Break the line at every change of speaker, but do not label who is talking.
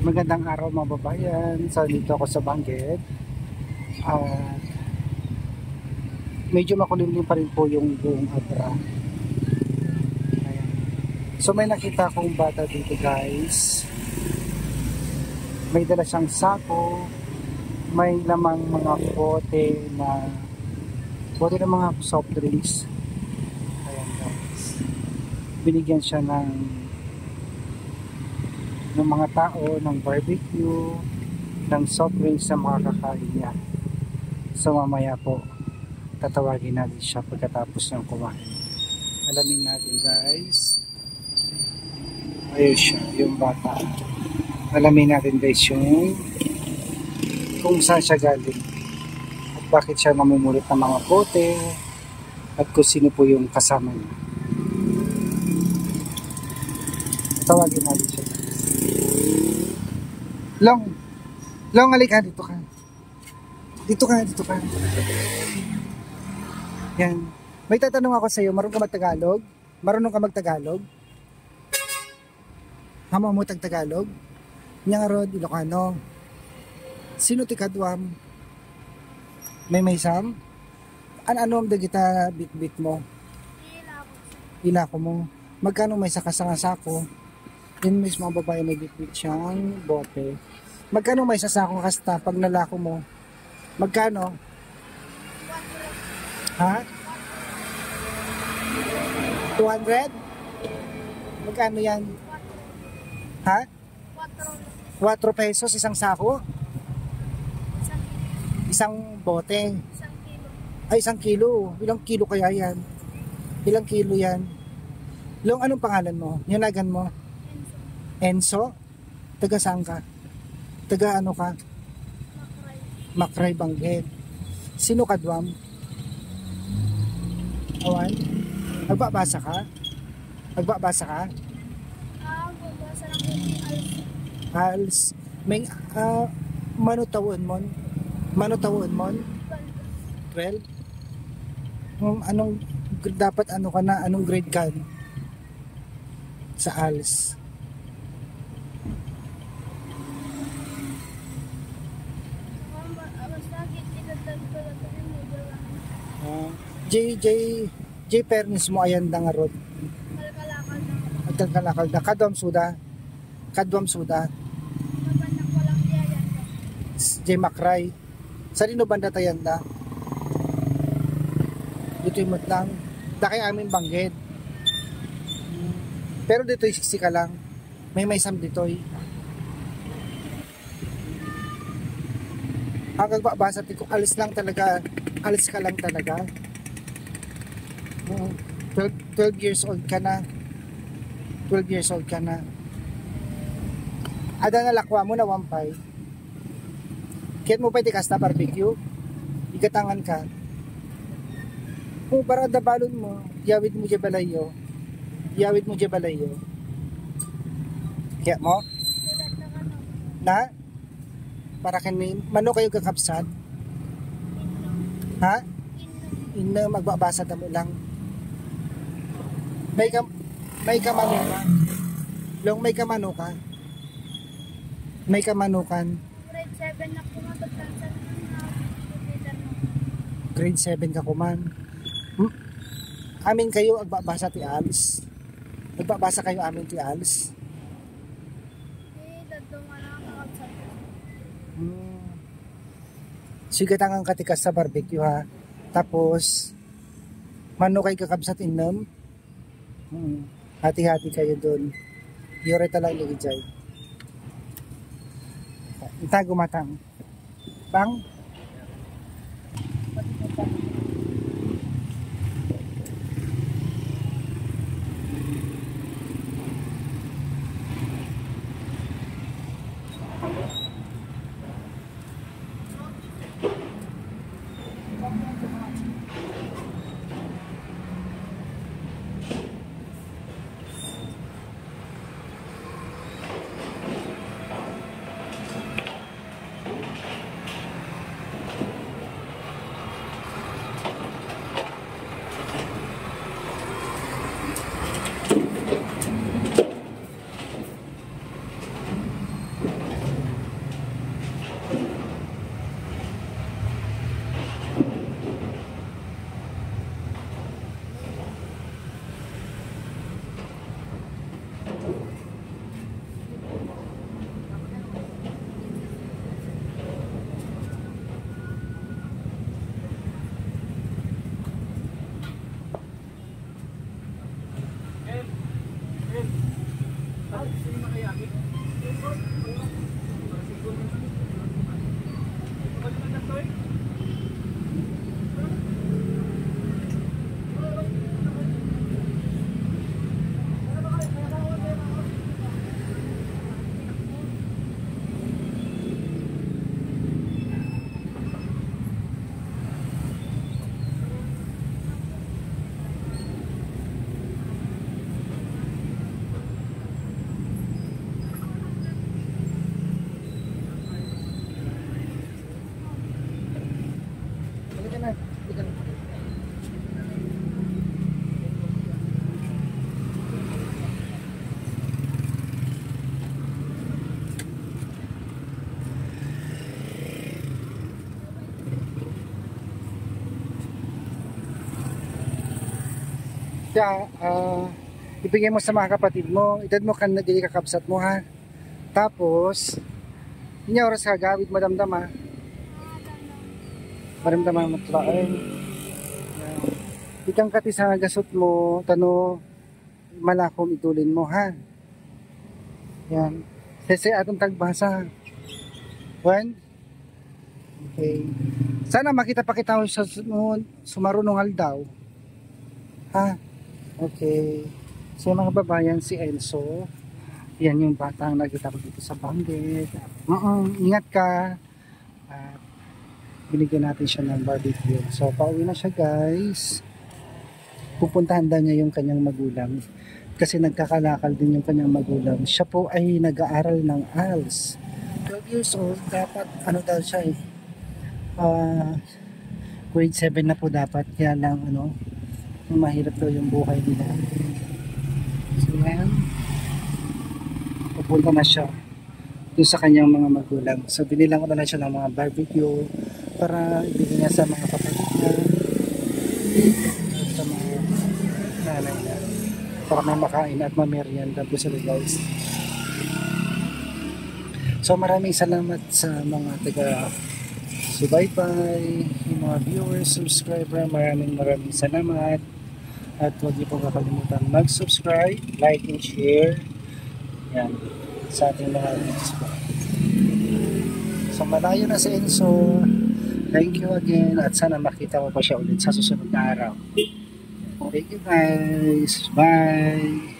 Magandang araw mga babayan. So dito ako sa Benguet. At medyo makulimlim pa rin po yung buong Abra. Ayan. So may nakita akong bata dito guys. May dala siyang sako. May lamang mga bote ng mga soft drinks. Ayan guys. Binigyan siya ng mga tao ng barbecue, ng soft drinks na makakakain niya. So mamaya po tatawagin natin siya pagkatapos ng kumain. Alamin natin guys. Ayun siya, yung bata. Alamin natin guys yung kung saan siya galing at bakit siya namumulot ng mga bote at kung sino po yung kasama niya. Tawagin natin siya. Long, halika, dito ka. Dito ka. Yan. May tatanong ako sa iyo, marunong ka magtagalog? Marunong ka magtagalog? Hamo mo tagtagalog? Nya nga rod, Ilocano. Sino ti kadwam? May sam? Ano am kita bit mo? Ilako mo. Magkano may sakasako? Yun mismo ang babae may bit siyang bote. Magkano may sasako kasta pag nalako mo? Magkano? Ha? 200? Magkano yan? Ha? 4 pesos isang sako? Isang bote? Ay, 1 kilo. Ilang kilo kaya yan? Ilang kilo yan? Anong pangalan mo? Yanagan mo? Enzo? Taga saan ka? Taga ano ka? Makray Benguet. Sino kadwam? Awan? Nagbabasa ka? Nagbabasa ka?
Nagbabasa lang yung
Als. May manutawon mo? Manutawon mo? 12? Anong dapat ano ka na? Anong grade ka? Sa ALS? J Pernis mo ayan da nga rod. Kalkalakal na. Kadwam suda. J Makray. Sa rino banda tayan da? Dito yung lang. Da kay amin Benguet. Pero dito yung siksi ka lang. May sam dito eh. Ang kagbabasa ko, alis ka lang talaga. 12 years old ka na. 12 years old ka na. Ada na lakwa mo na wampay. Kaya mo pwede kasta barbecue. Igatangan ka. Kung para dabalon mo, yawid mo dya balayo. Kaya mo? Na? Para kani mano kayo kakapsat? Ha? Ina magbabasa mo lang. May kamano ka. May kamano ka. May kamanukan.
Grade 7 na kumabataan sa
Grade 7 ka kuman. Amin kayo agbabasa ti ALS. Nagbabasa kayo amin ti ALS. Sige tangang katikas sa barbecue ha. Tapos mano kay kakabsat inom. Hati-hati kayo doon. Yore talang ligijay. Itago matang. Bang. Kaya, ibigay mo sa mga kapatid mo, itad mo kan dili kakabsat mo ha. Tapos, inya oras ka gawid madamdam ha. Maramdaman mo tlaen. Ikang kati sa gasot mo, tano malakom itulin mo ha. Yan. Sese atong tagbasa. One. Okay. Sana makita pa kita sa sumarunong aldaw. Ha? Okay. So mga babayan, si Enzo. Yan yung batang nagkita ko dito sa Banggit. Ingat ka. At binigyan natin siya ng barbecue. So pauwi na siya guys. Pupuntahan daw niya yung kanyang magulang. Kasi nagkakalakal din yung kanyang magulang. Siya po ay nag-aaral ng ALS. 12 years old. Dapat ano daw siya eh. Grade 7 na po dapat. Kaya lang mahirap daw yung buhay nila. So ngayon, pupunta na siya doon sa kanyang mga magulang. So binilang ko na lang siya ng mga barbecue para ibigay niya sa mga kapatid niya, sa mga nanay niya, para may makain at mamerienda po sila guys. So maraming salamat sa mga taga subaybay, yung mga viewers, subscriber, maraming salamat. At huwag niyo pong kakalimutan mag-subscribe, like and share. Yan, sa ating mga videos po. So malayo na si Enzo. Thank you again at sana makita mo pa siya ulit sa susunod na araw. Thank you guys. Bye.